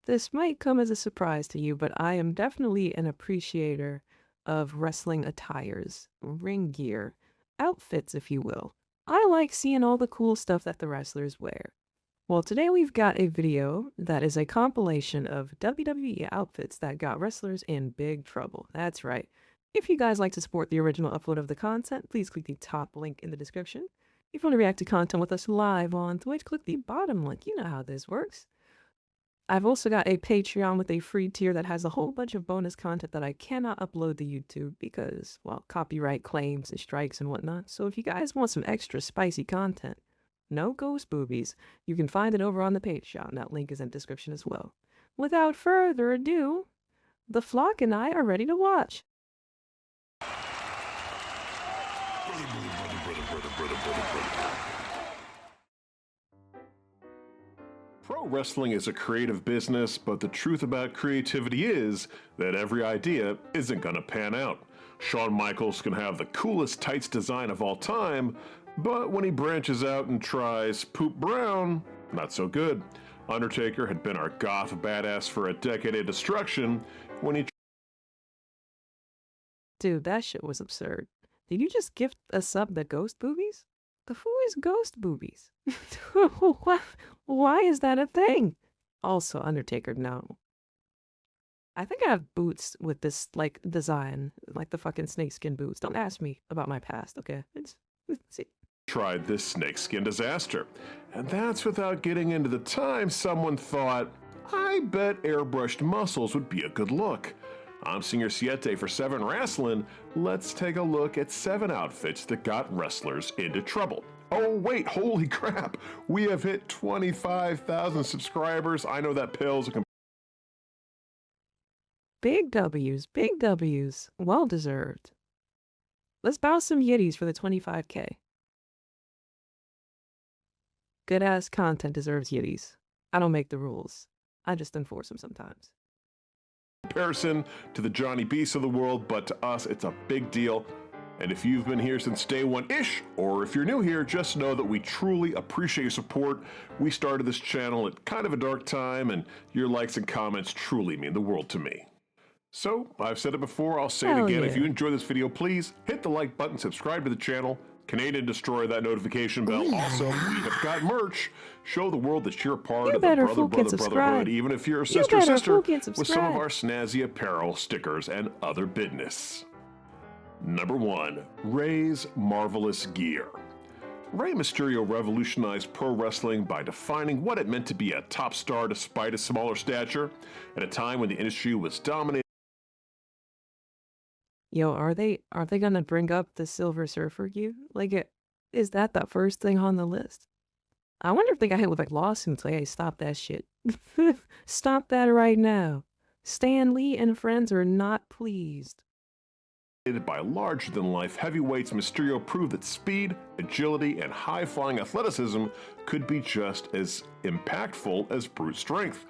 This might come as a surprise to you, but I am definitely an appreciator of wrestling attires, ring gear, outfits, if you will. I like seeing all the cool stuff that the wrestlers wear. Well, today we've got a video that is a compilation of WWE outfits that got wrestlers in big trouble. That's right. If you guys like to support the original upload of the content, please click the top link in the description. If you want to react to content with us live on Twitch, click the bottom link. You know how this works. I've also got a Patreon with a free tier that has a whole bunch of bonus content that I cannot upload to YouTube because, well, copyright claims and strikes and whatnot. So if you guys want some extra spicy content, no ghost boobies, you can find it over on the Patreon. That link is in the description as well. Without further ado, the flock and I are ready to watch. Pro wrestling is a creative business, but the truth about creativity is that every idea isn't gonna pan out. Shawn Michaels can have the coolest tights design of all time, but when he branches out and tries Poop Brown, not so good. Undertaker had been our goth badass for a decade of destruction when he Dude, that shit was absurd. Did you just gift us up the ghost boobies? Who is ghost boobies? Why is that a thing? Also, Undertaker, no. I think I have boots with this, like, design, like the fucking snakeskin boots. Don't ask me about my past, okay? See. tried this snakeskin disaster. And that's without getting into the time someone thought, I bet airbrushed muscles would be a good look. I'm Senior Siete for 7 Wrestling. Let's take a look at 7 outfits that got wrestlers into trouble. Oh wait, holy crap, we have hit 25,000 subscribers. I know that pales a Big W's, well deserved. Let's bounce some Yetis for the 25K. Good ass content deserves Yetis. I don't make the rules. I just enforce them sometimes. comparison to the Johnny Beasts of the world, but to us it's a big deal. And if you've been here since day one-ish, or if you're new here, just know that we truly appreciate your support. We started this channel at kind of a dark time, and your likes and comments truly mean the world to me. So, I've said it before, I'll say it again. Yeah. If you enjoyed this video, please hit the like button, subscribe to the channel, Canadian destroy that notification bell. Ooh. Also, we have got merch. Show the world that you're part of the better brotherhood, even if you're a sister with some of our snazzy apparel, stickers, and other business. Number 1. Rey's Marvelous Gear. Rey Mysterio revolutionized pro wrestling by defining what it meant to be a top star despite a smaller stature, at a time when the industry was dominated. Yo, are they gonna bring up the Silver Surfer gear? Like, is that the first thing on the list? I wonder if they got hit with like lawsuits. Like, hey, stop that shit. Stop that right now. Stan Lee and friends are not pleased. By larger-than-life heavyweights, Mysterio proved that speed, agility, and high-flying athleticism could be just as impactful as brute strength.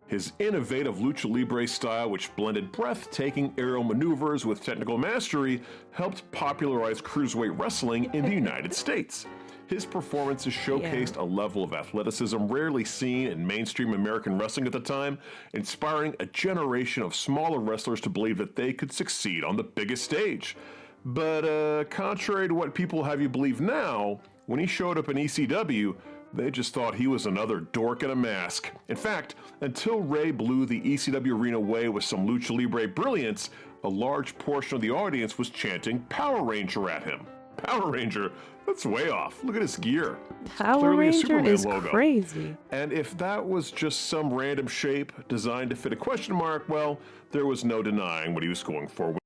His innovative lucha libre style, which blended breathtaking aerial maneuvers with technical mastery, helped popularize cruiserweight wrestling in the United States. His performances showcased a level of athleticism rarely seen in mainstream American wrestling at the time, inspiring a generation of smaller wrestlers to believe that they could succeed on the biggest stage. But contrary to what people have you believe now, when he showed up in ECW, they just thought he was another dork in a mask. In fact, until Rey blew the ECW arena away with some lucha libre brilliance, a large portion of the audience was chanting Power Ranger at him. Power Ranger? That's way off. Look at his gear. Power Ranger is crazy. And if that was just some random shape designed to fit a question mark, well, there was no denying what he was going for.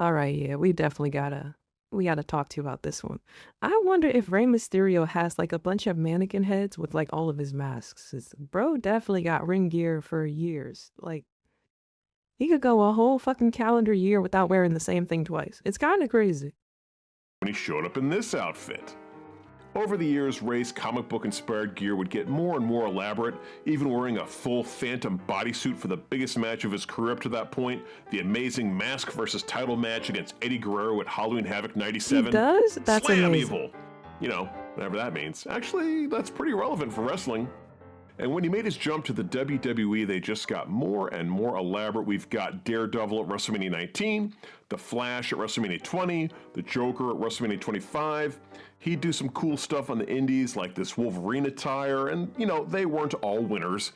Alright, yeah, we definitely gotta talk to you about this one. I wonder if Rey Mysterio has like a bunch of mannequin heads with like all of his masks. Bro definitely got ring gear for years. Like, he could go a whole fucking calendar year without wearing the same thing twice. It's kind of crazy. When he showed up in this outfit. Over the years, Rey's comic book inspired gear would get more and more elaborate, even wearing a full Phantom bodysuit for the biggest match of his career up to that point, the amazing mask versus title match against Eddie Guerrero at Halloween Havoc 97. He does? That's Slam amazing. Evil. You know, whatever that means. Actually, that's pretty relevant for wrestling. And when he made his jump to the WWE, they just got more and more elaborate. We've got Daredevil at WrestleMania 19, The Flash at WrestleMania 20, The Joker at WrestleMania 25. He'd do some cool stuff on the indies like this Wolverine attire, and you know, they weren't all winners.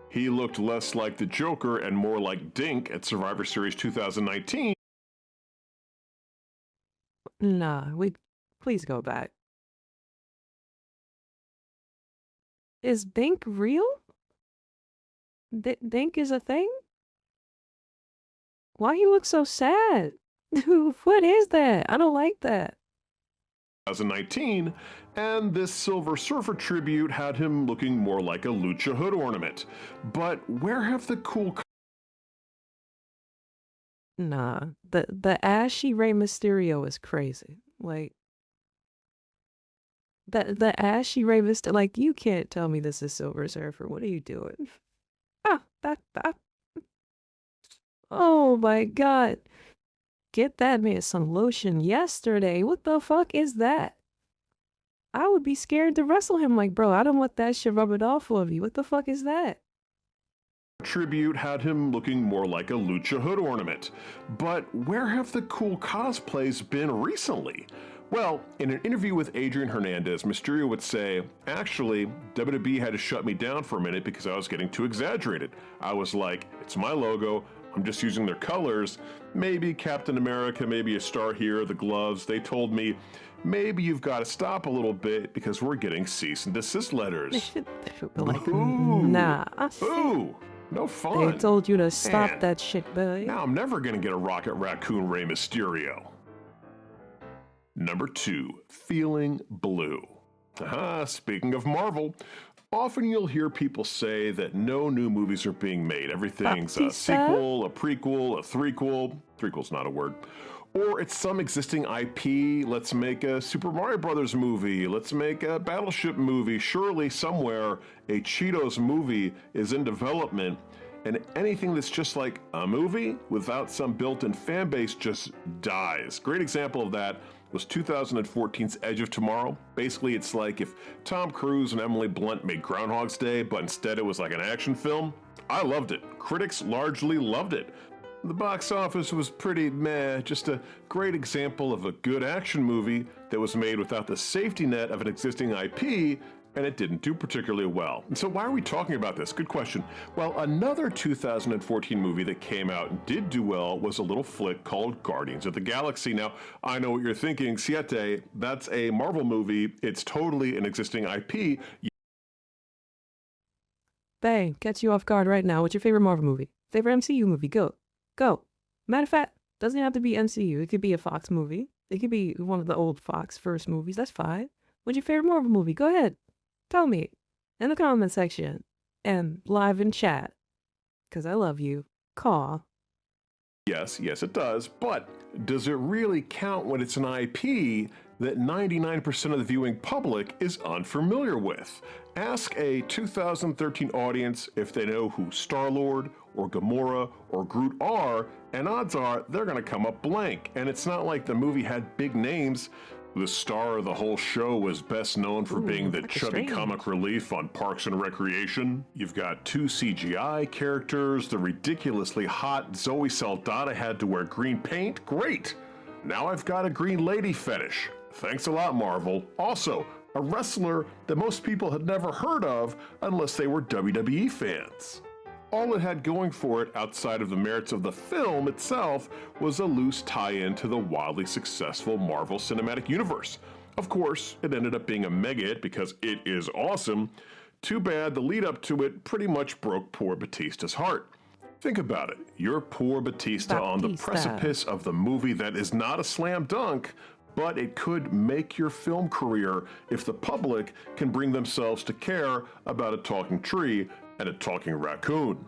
He looked less like the Joker and more like Dink at Survivor Series 2019. Nah, please go back. Is Dink real? Dink is a thing? Why you look so sad? What is that? I don't like that. 2019, and this Silver Surfer tribute had him looking more like a Lucha Hood ornament. But where have the cool... Nah, the ashy Rey Mysterio is crazy. Like, the ashy Rey Mysterio, like, you can't tell me this is Silver Surfer. What are you doing? Oh my god. Get that man some lotion yesterday. What the fuck is that? I would be scared to wrestle him. Like, bro, I don't want that shit rubbing off of you. What the fuck is that? Tribute had him looking more like a Lucha Hood ornament. But where have the cool cosplays been recently? Well, in an interview with Adrian Hernandez, Mysterio would say, actually, WWE had to shut me down for a minute because I was getting too exaggerated. I was like, it's my logo, I'm just using their colors. Maybe Captain America, maybe a star here, the gloves. They told me, maybe you've got to stop a little bit because we're getting cease and desist letters. They should be like, Ooh. nah. Ooh, no fun. They told you to stop Man, that shit, boy. Now I'm never gonna get a Rocket Raccoon Rey Mysterio. Number 2, Feeling Blue. Speaking of Marvel, often you'll hear people say that no new movies are being made. Everything's a sequel, a prequel, a threequel. Threequel's not a word. Or it's some existing IP. Let's make a Super Mario Brothers movie. Let's make a Battleship movie. Surely somewhere a Cheetos movie is in development, and anything that's just like a movie without some built-in fan base just dies. Great example of that was 2014's Edge of Tomorrow. Basically, it's like if Tom Cruise and Emily Blunt made Groundhog's Day, but instead it was like an action film. I loved it. Critics largely loved it. The box office was pretty meh, just a great example of a good action movie that was made without the safety net of an existing IP, and it didn't do particularly well. And so why are we talking about this? Good question. Well, another 2014 movie that came out and did do well was a little flick called Guardians of the Galaxy. Now, I know what you're thinking, Siete, that's a Marvel movie. It's totally an existing IP. Bang, catch you off guard right now. What's your favorite Marvel movie? Favorite MCU movie? Go. Matter of fact, doesn't have to be MCU. It could be a Fox movie. It could be one of the old Fox first movies. That's fine. What's your favorite Marvel movie? Go ahead. Tell me in the comment section and live in chat. Because I love you. Caw. Yes, it does. But does it really count when it's an IP that 99% of the viewing public is unfamiliar with? Ask a 2013 audience if they know who Star-Lord or Gamora or Groot are, and odds are they're going to come up blank. And it's not like the movie had big names. The star of the whole show was best known for being the chubby comic relief on Parks and Recreation. You've got 2 CGI characters. The ridiculously hot Zoe Saldana had to wear green paint. Great! Now I've got a green lady fetish. Thanks a lot, Marvel. Also, a wrestler that most people had never heard of unless they were WWE fans. All it had going for it outside of the merits of the film itself was a loose tie-in to the wildly successful Marvel Cinematic Universe. Of course, it ended up being a mega hit because it is awesome. Too bad the lead up to it pretty much broke poor Batista's heart. Think about it. You're poor Batista on the precipice of the movie that is not a slam dunk, but it could make your film career if the public can bring themselves to care about a talking tree and a talking raccoon.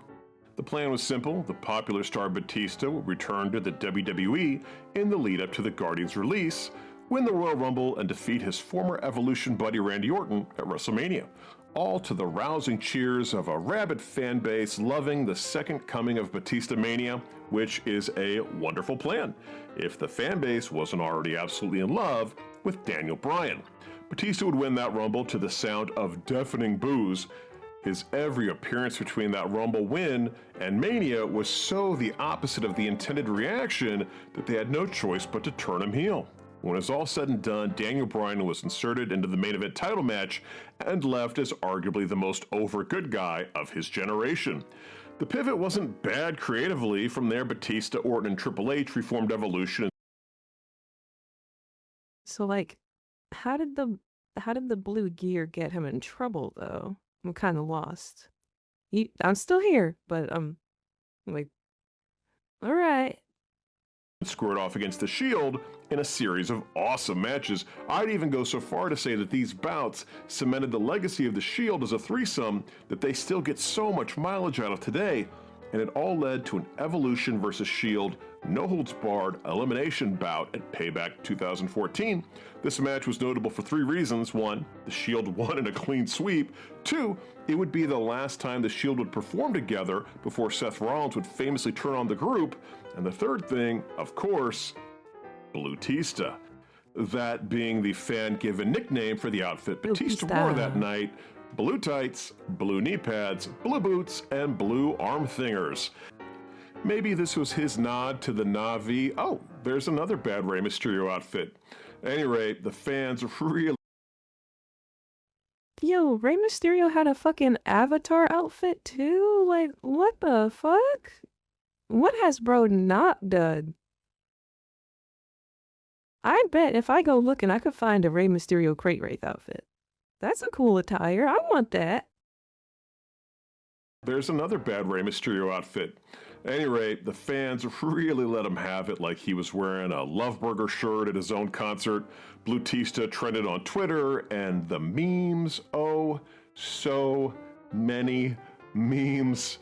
The plan was simple. The popular star Batista would return to the WWE in the lead up to the Guardians release, win the Royal Rumble, and defeat his former Evolution buddy Randy Orton at WrestleMania, all to the rousing cheers of a rabid fan base loving the second coming of Batista Mania, which is a wonderful plan, if the fan base wasn't already absolutely in love with Daniel Bryan. Batista would win that Rumble to the sound of deafening boos. His every appearance between that Rumble win and Mania was so the opposite of the intended reaction that they had no choice but to turn him heel. When it's all said and done, Daniel Bryan was inserted into the main event title match and left as arguably the most over good guy of his generation. The pivot wasn't bad creatively. From there, Batista, Orton, and Triple H reformed Evolution. So, like, how did the blue gear get him in trouble, though? I'm kind of lost. I'm still here, but I'm like, all right. Squared off against the Shield in a series of awesome matches. I'd even go so far to say that these bouts cemented the legacy of the Shield as a threesome that they still get so much mileage out of today, and it all led to an Evolution versus Shield no-holds-barred elimination bout at Payback 2014. This match was notable for three reasons. One, the Shield won in a clean sweep. Two, it would be the last time the Shield would perform together before Seth Rollins would famously turn on the group. And the third thing, of course, Blue-tista. That being the fan-given nickname for the outfit Batista wore that night. Blue tights, blue knee pads, blue boots, and blue arm thingers. Maybe this was his nod to the Na'vi. Oh, there's another bad Rey Mysterio outfit. At any rate, the fans really... Yo, Rey Mysterio had a fucking Avatar outfit too? Like, what the fuck? What has bro not done? I bet if I go looking, I could find a Rey Mysterio Cratewraith outfit. That's a cool attire. I want that. There's another bad Rey Mysterio outfit. At any rate, the fans really let him have it, like he was wearing a Love Burger shirt at his own concert. Blue-tista trended on Twitter, and the memes, oh, so many memes.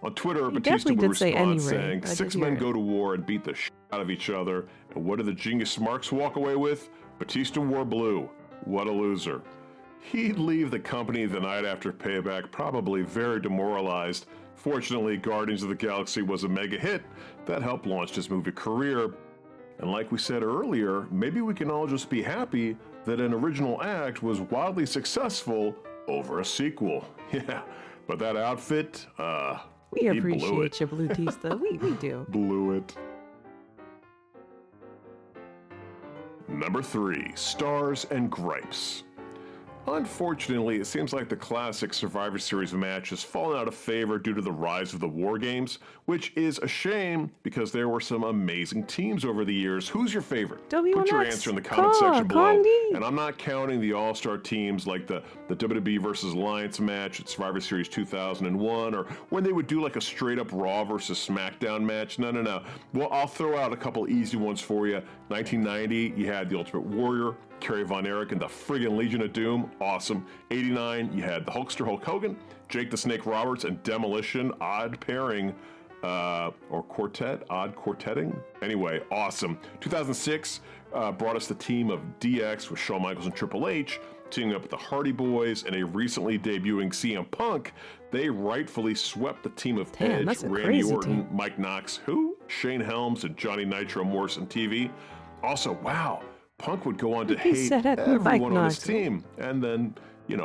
On Twitter, Batista would respond saying, 6 men go to war and beat the shit out of each other. And what did the genius marks walk away with? Batista wore blue. What a loser. He'd leave the company the night after Payback, probably very demoralized. Fortunately, Guardians of the Galaxy was a mega hit that helped launch his movie career. And like we said earlier, maybe we can all just be happy that an original act was wildly successful over a sequel. Yeah, but that outfit, we appreciate you, Blue-tista. we do. Blew it. Number 3, Stars and Gripes. Unfortunately, it seems like the classic Survivor Series match has fallen out of favor due to the rise of the War Games, which is a shame because there were some amazing teams over the years. Who's your favorite? Put your answer in the comment section below. And I'm not counting the all-star teams like the WWE versus Alliance match at Survivor Series 2001, or when they would do like a straight-up Raw versus SmackDown match. No. Well, I'll throw out a couple easy ones for you. 1990, you had the Ultimate Warrior, Kerry Von Erich and the friggin' Legion of Doom, awesome. 89, you had the Hulkster Hulk Hogan, Jake the Snake Roberts, and Demolition, odd pairing, or quartet, odd quartetting. Anyway, awesome. 2006 brought us the team of DX with Shawn Michaels and Triple H, teaming up with the Hardy Boys and a recently debuting CM Punk. They rightfully swept the team of Edge, Randy Orton, Mike Knox, Shane Helms, and Johnny Nitro Morrison TV. Also, wow. Punk would go on to hate everyone on his team and then,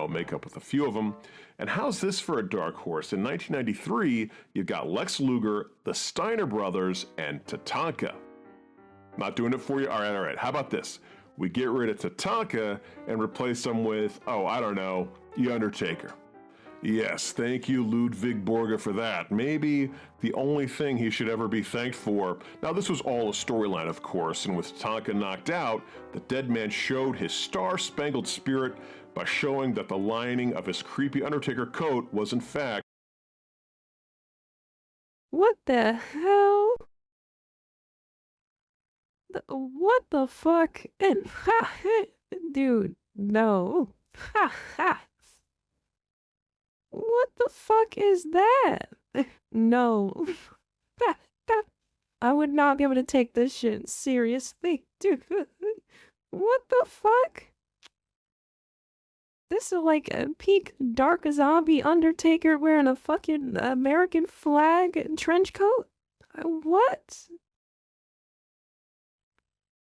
make up with a few of them. And how's this for a dark horse? In 1993, you've got Lex Luger, the Steiner Brothers, and Tatanka. Not doing it for you? All right. How about this? We get rid of Tatanka and replace him with, The Undertaker. Yes, thank you, Ludwig Borga, for that. Maybe the only thing he should ever be thanked for. Now, this was all a storyline, of course, and with Tatanka knocked out, the dead man showed his star-spangled spirit by showing that the lining of his creepy Undertaker coat was, in fact... What the hell? What the fuck? Dude, no. What the fuck is that? No. I would not be able to take this shit seriously. Dude, what the fuck? This is like a peak dark zombie Undertaker wearing a fucking American flag trench coat? What?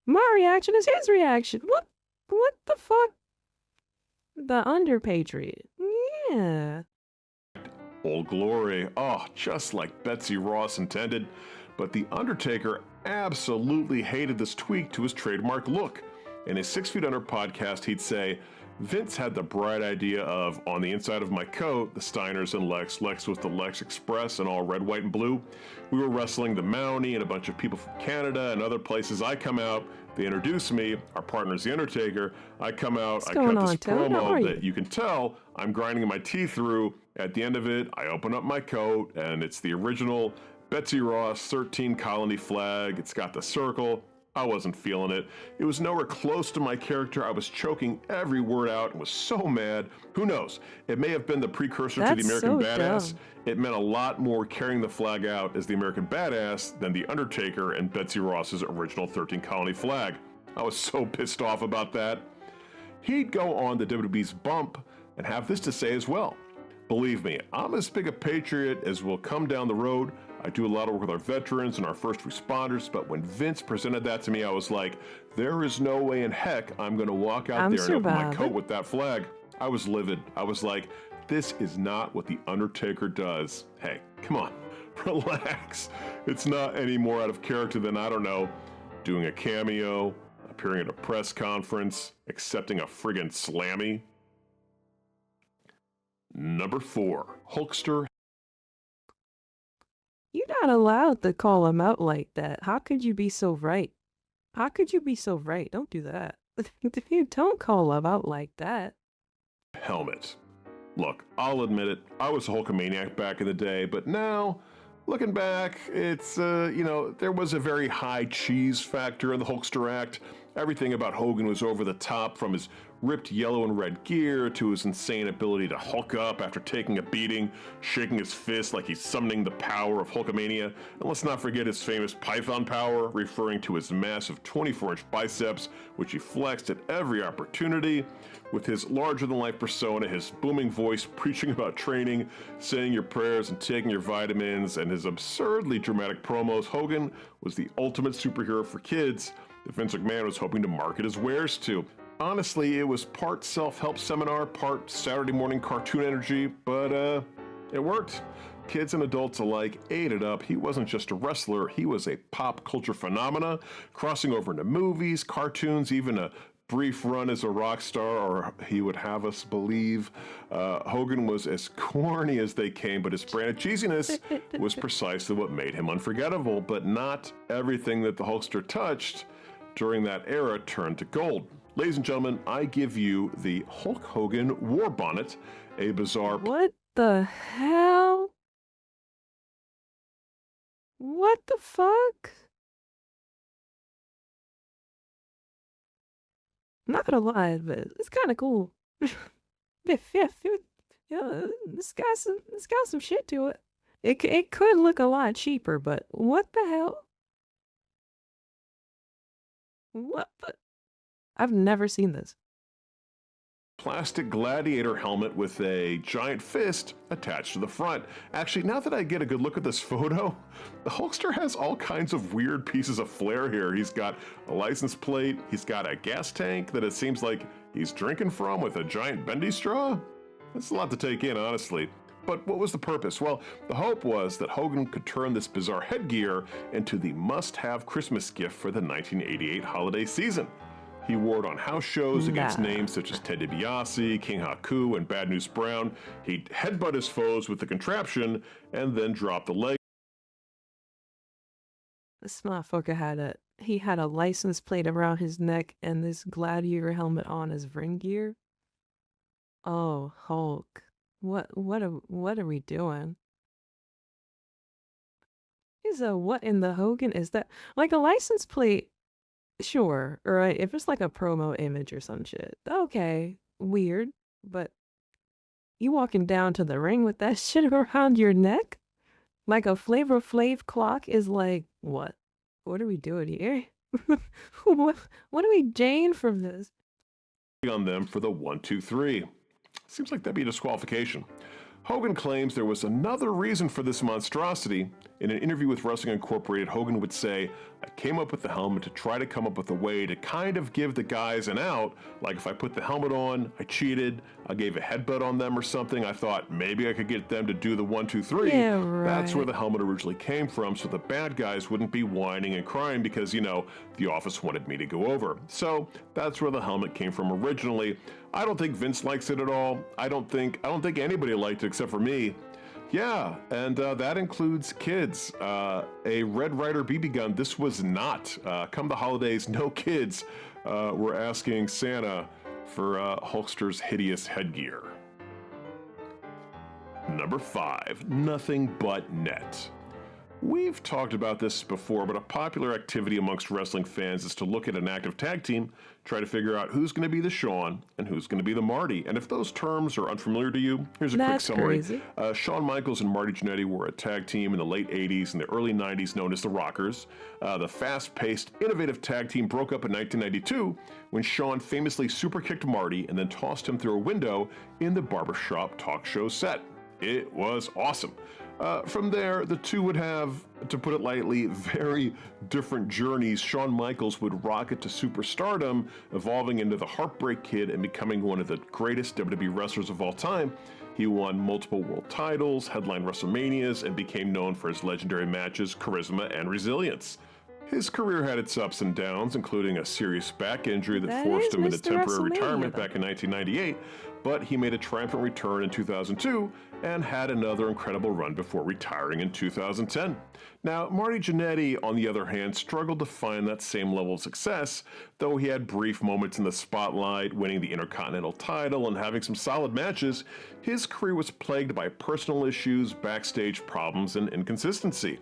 My reaction is his reaction. What the fuck? The Underpatriot. Yeah. Old Glory, oh, just like Betsy Ross intended. But The Undertaker absolutely hated this tweak to his trademark look. In his 6 Feet Under podcast, he'd say, Vince had the bright idea of, on the inside of my coat, the Steiners and Lex was the Lex Express in all red, white, and blue. We were wrestling the Mountie and a bunch of people from Canada and other places. I come out, they introduce me, our partner's The Undertaker. I come out, I cut this promo that you can tell I'm grinding my teeth through. At the end of it, I open up my coat, and it's the original Betsy Ross 13 colony flag. It's got the circle. I wasn't feeling it. It was nowhere close to my character. I was choking every word out and was so mad. Who knows? It may have been the precursor to the American Badass. Dumb. It meant a lot more carrying the flag out as the American Badass than the Undertaker and Betsy Ross's original 13 colony flag. I was so pissed off about that. He'd go on the WWE's bump and have this to say as well. Believe me, I'm as big a patriot as will come down the road. I do a lot of work with our veterans and our first responders, but when Vince presented that to me, I was like, there is no way in heck I'm going to walk out there and open my coat with that flag. I was livid. I was like, this is not what The Undertaker does. Hey, come on, relax. It's not any more out of character than, I don't know, doing a cameo, appearing at a press conference, accepting a friggin' slammy. Number 4, Hulkster. You're not allowed to call him out like that. How could you be so right? How could you be so right? Don't do that. You don't call him out like that. Helmet. Look, I'll admit it, I was a Hulkamaniac back in the day, but now, looking back, it's, there was a very high cheese factor in the Hulkster act. Everything about Hogan was over the top, from his ripped yellow and red gear to his insane ability to Hulk up after taking a beating, shaking his fist like he's summoning the power of Hulkamania. And let's not forget his famous Python power, referring to his massive 24-inch biceps, which he flexed at every opportunity. With his larger-than-life persona, his booming voice preaching about training, saying your prayers and taking your vitamins, and his absurdly dramatic promos, Hogan was the ultimate superhero for kids that Vince McMahon was hoping to market his wares to. Honestly, it was part self-help seminar, part Saturday morning cartoon energy, but it worked. Kids and adults alike ate it up. He wasn't just a wrestler, he was a pop culture phenomena, crossing over into movies, cartoons, even a brief run as a rock star, or he would have us believe. Hogan was as corny as they came, but his brand of cheesiness was precisely what made him unforgettable. But not everything that the Hulkster touched during that era turned to gold. Ladies and gentlemen, I give you the Hulk Hogan War Bonnet, a bizarre... What the hell? What the fuck? Not gonna lie, but it's kind of cool. Yeah, this got some shit to it. It could look a lot cheaper, but what the hell? What the? I've never seen this. Plastic gladiator helmet with a giant fist attached to the front. Actually, now that I get a good look at this photo, the Hulkster has all kinds of weird pieces of flair here. He's got a license plate, he's got a gas tank that it seems like he's drinking from with a giant bendy straw. That's a lot to take in, honestly. But what was the purpose? Well, the hope was that Hogan could turn this bizarre headgear into the must-have Christmas gift for the 1988 holiday season. He wore it on house shows against names such as Ted DiBiase, King Haku, and Bad News Brown. He'd headbutt his foes with the contraption and then drop the leg. This motherfucker had a license plate around his neck and this gladiator helmet on his ring gear. Oh, Hulk. What are we doing? Is what in the Hogan is that? Like a license plate? Sure, right? If it's like a promo image or some shit, okay, weird. But you walking down to the ring with that shit around your neck, like a Flavor Flav clock, is like what? What are we doing here? what do we gain from this? On them for the 1, 2, 3. Seems like that'd be a disqualification. Hogan claims there was another reason for this monstrosity. In an interview with Wrestling Incorporated, Hogan would say, I came up with the helmet to try to come up with a way to kind of give the guys an out. Like if I put the helmet on, I cheated, I gave a headbutt on them or something, I thought maybe I could get them to do the 1, 2, 3. Yeah, right. That's where the helmet originally came from, so the bad guys wouldn't be whining and crying because, you know, the office wanted me to go over. So that's where the helmet came from originally. I don't think Vince likes it at all. I don't think anybody liked it except for me. Yeah, and that includes kids. A Red Ryder BB gun. This was not. Come the holidays, no kids. We're asking Santa for Hulkster's hideous headgear. Number 5, nothing but net. We've talked about this before, but a popular activity amongst wrestling fans is to look at an active tag team, try to figure out who's going to be the Shawn and who's going to be the Marty. And if those terms are unfamiliar to you, here's a quick summary. Shawn Michaels and Marty Jannetty were a tag team in the late 80s and the early 90s known as the Rockers. The fast-paced, innovative tag team broke up in 1992 when Shawn famously superkicked Marty and then tossed him through a window in the barbershop talk show set. It was awesome. From there, the two would have, to put it lightly, very different journeys. Shawn Michaels would rocket to superstardom, evolving into the Heartbreak Kid and becoming one of the greatest WWE wrestlers of all time. He won multiple world titles, headlined WrestleManias, and became known for his legendary matches, charisma, and resilience. His career had its ups and downs, including a serious back injury that forced him into temporary retirement back in 1998, but he made a triumphant return in 2002 and had another incredible run before retiring in 2010. Now, Marty Jannetty, on the other hand, struggled to find that same level of success, though he had brief moments in the spotlight, winning the Intercontinental title and having some solid matches. His career was plagued by personal issues, backstage problems, and inconsistency.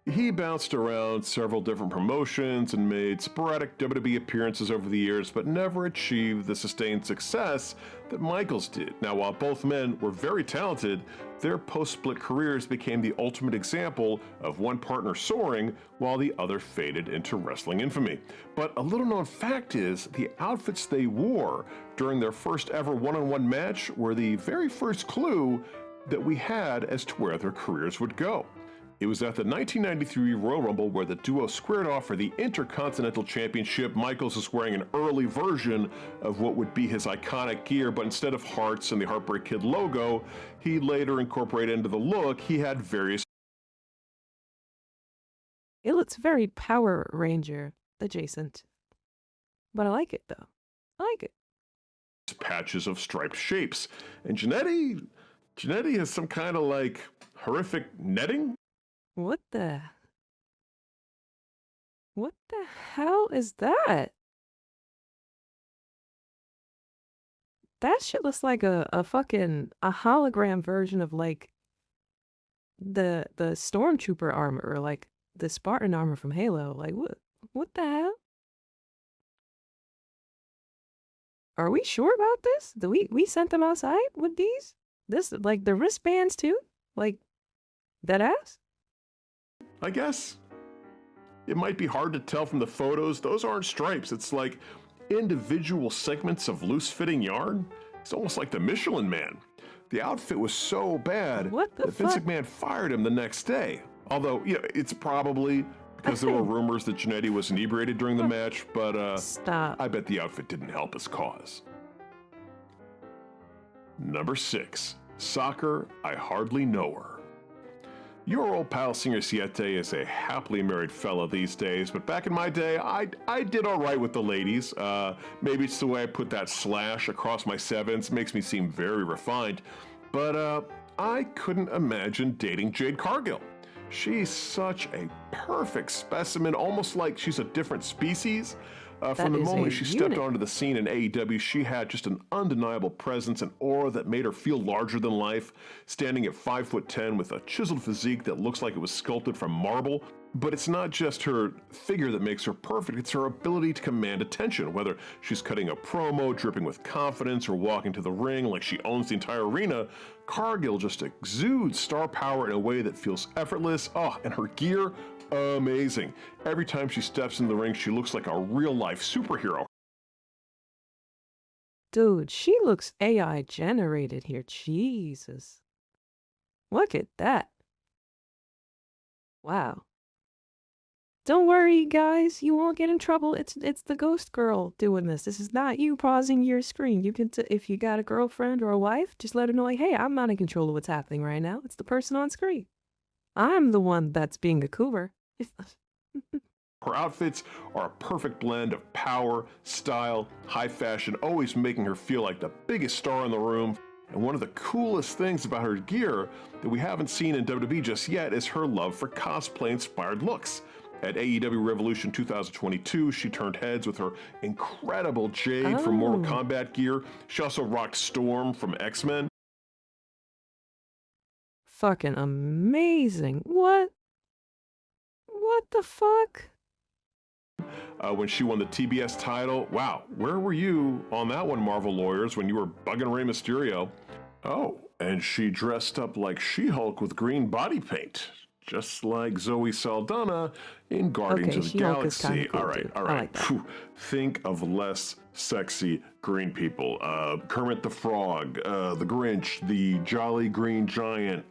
He bounced around several different promotions and made sporadic WWE appearances over the years, but never achieved the sustained success that Michaels did. Now, while both men were very talented, their post-split careers became the ultimate example of one partner soaring while the other faded into wrestling infamy. But a little-known fact is the outfits they wore during their first ever one-on-one match were the very first clue that we had as to where their careers would go. It was at the 1993 Royal Rumble where the duo squared off for the Intercontinental Championship. Michaels was wearing an early version of what would be his iconic gear, but instead of hearts and the Heartbreak Kid logo, he later incorporated into the look, he had various... It looks very Power Ranger adjacent. But I like it, though. I like it. patches of striped shapes. And Jannetty has some kind of like horrific netting. What the hell is that? That shit looks like a hologram version of like the stormtrooper armor or like the Spartan armor from Halo. Like what the hell? Are we sure about this? We sent them outside with these? This like the wristbands too? Like that ass? I guess. It might be hard to tell from the photos. Those aren't stripes. It's like individual segments of loose-fitting yarn. It's almost like the Michelin Man. The outfit was so bad that Vince McMahon fired him the next day. Although, you know, it's probably because there were rumors that Jannetty was inebriated during the match, but Stop. I bet the outfit didn't help his cause. Number 6, Soccer, I Hardly Know Her. Your old pal Singer Siete is a happily married fella these days, but back in my day, I did all right with the ladies. Maybe it's the way I put that slash across my sevens, makes me seem very refined. But I couldn't imagine dating Jade Cargill. She's such a perfect specimen, almost like she's a different species. From the moment she stepped onto the scene in AEW, she had just an undeniable presence and aura that made her feel larger than life, standing at 5'10" with a chiseled physique that looks like it was sculpted from marble. But it's not just her figure that makes her perfect, it's her ability to command attention, whether she's cutting a promo, dripping with confidence, or walking to the ring like she owns the entire arena. Cargill just exudes star power in a way that feels effortless. Oh, and her gear, amazing. Every time she steps in the ring, she looks like a real-life superhero. Dude, she looks AI generated here. Jesus. Look at that. Wow. Don't worry, guys. You won't get in trouble. It's the ghost girl doing this. This is not you pausing your screen. You can, if you got a girlfriend or a wife, just let her know, like, hey, I'm not in control of what's happening right now. It's the person on screen. I'm the one that's being a cougar. Her outfits are a perfect blend of power, style, high fashion, always making her feel like the biggest star in the room. And one of the coolest things about her gear that we haven't seen in WWE just yet is her love for cosplay-inspired looks. At AEW Revolution 2022, she turned heads with her incredible Jade from Mortal Kombat gear. She also rocked Storm from X-Men. Fucking amazing. What? What the fuck? When she won the TBS title. Wow, where were you on that one, Marvel Lawyers, when you were bugging Rey Mysterio? Oh, and she dressed up like She-Hulk with green body paint, just like Zoe Saldana in Guardians of the Galaxy. Cool, all right, dude. all right. Like that. Think of less sexy green people. Kermit the Frog, the Grinch, the Jolly Green Giant,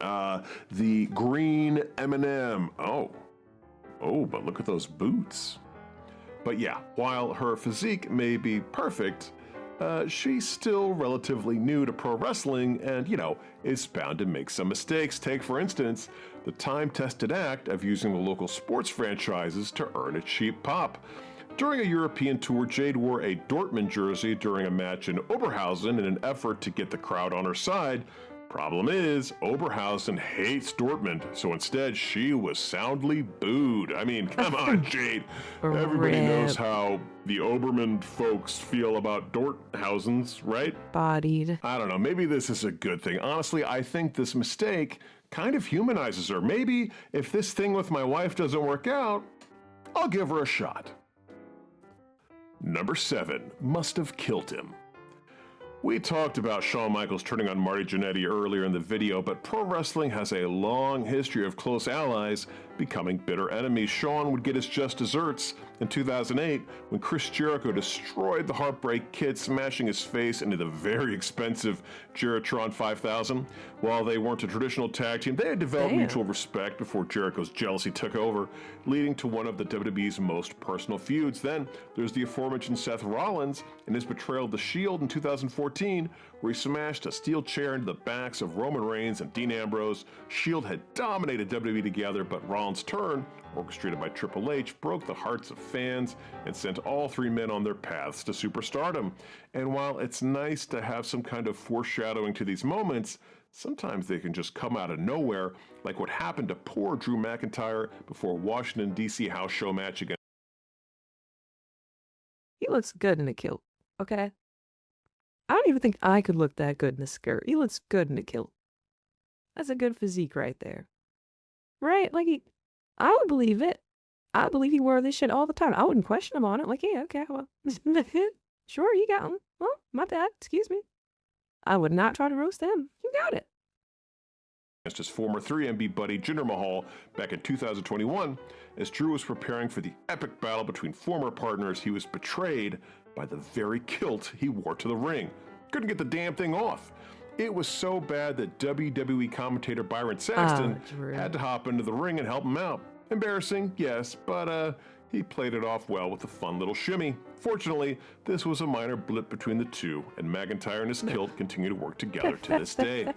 the Green M&M. Oh, but look at those boots. But yeah, while her physique may be perfect, she's still relatively new to pro wrestling and, is bound to make some mistakes. Take, for instance, the time-tested act of using the local sports franchises to earn a cheap pop. During a European tour, Jade wore a Dortmund jersey during a match in Oberhausen in an effort to get the crowd on her side. Problem is, Oberhausen hates Dortmund, so instead she was soundly booed. I mean, come on, Jade. Everybody knows how the Oberman folks feel about Dorthausens, right? Bodied. I don't know, maybe this is a good thing. Honestly, I think this mistake kind of humanizes her. Maybe if this thing with my wife doesn't work out, I'll give her a shot. Number 7, must have killed him. We talked about Shawn Michaels turning on Marty Jannetty earlier in the video, but pro wrestling has a long history of close allies becoming bitter enemies. Shawn would get his just desserts in 2008 when Chris Jericho destroyed the Heartbreak Kid, smashing his face into the very expensive Geritron 5000. While they weren't a traditional tag team, they had developed mutual respect before Jericho's jealousy took over, leading to one of the WWE's most personal feuds. Then there's the aforementioned Seth Rollins and his betrayal of the Shield in 2014, where he smashed a steel chair into the backs of Roman Reigns and Dean Ambrose. Shield had dominated WWE together, but Rollins' turn, orchestrated by Triple H, broke the hearts of fans and sent all three men on their paths to superstardom. And while it's nice to have some kind of foreshadowing to these moments, sometimes they can just come out of nowhere, like what happened to poor Drew McIntyre before Washington, D.C. house show match against. He looks good in a kilt, okay? I don't even think I could look that good in a skirt. He looks good in a kilt. That's a good physique right there. Right? Like, I would believe it. I believe he wore this shit all the time. I wouldn't question him on it. Like, yeah, okay, well, sure, you got him. Well, my bad, excuse me. I would not try to roast him. You got it. Against his former 3MB buddy Jinder Mahal back in 2021. As Drew was preparing for the epic battle between former partners, he was betrayed by the very kilt he wore to the ring. Couldn't get the damn thing off. It was so bad that WWE commentator Byron Saxton had to hop into the ring and help him out. Embarrassing, yes, but he played it off well with a fun little shimmy. Fortunately, this was a minor blip between the two, and McIntyre and his kilt continue to work together to this day.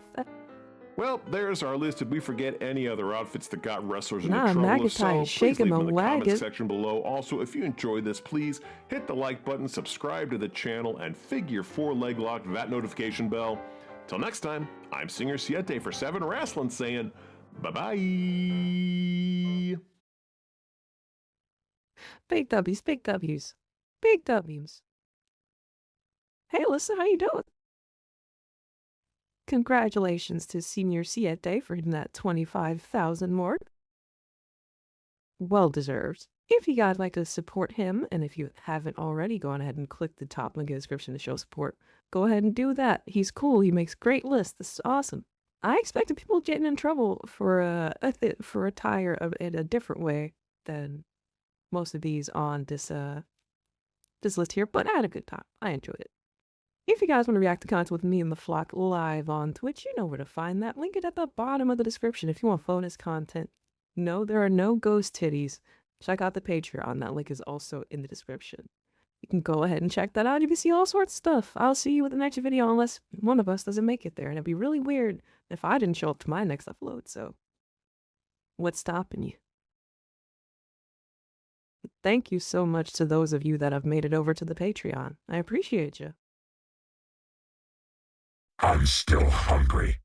Well, there's our list. Did we forget any other outfits that got wrestlers into trouble? If so, please leave them in the comment section below. Also, if you enjoyed this, please hit the like button, subscribe to the channel, and figure 4 leg lock that notification bell. Till next time, I'm Singer Siete for 7 Wrestling saying bye-bye. Big W's, big W's, big W's. Hey, listen, how you doing? Congratulations to Senior Siete for hitting that 25,000 mark. Well deserved. If you guys like to support him, and if you haven't already, go on ahead and click the top link in the description to show support. Go ahead and do that. He's cool. He makes great lists. This is awesome. I expected people getting in trouble for attire in a different way than most of these on this list here, but I had a good time. I enjoyed it. If you guys want to react to content with me and the flock live on Twitch, you know where to find that. Link it at the bottom of the description if you want bonus content. No, there are no ghost titties. Check out the Patreon. That link is also in the description. You can go ahead and check that out. You can see all sorts of stuff. I'll see you with the next video unless one of us doesn't make it there. And it'd be really weird if I didn't show up to my next upload. So, what's stopping you? Thank you so much to those of you that have made it over to the Patreon. I appreciate you. I'm still hungry.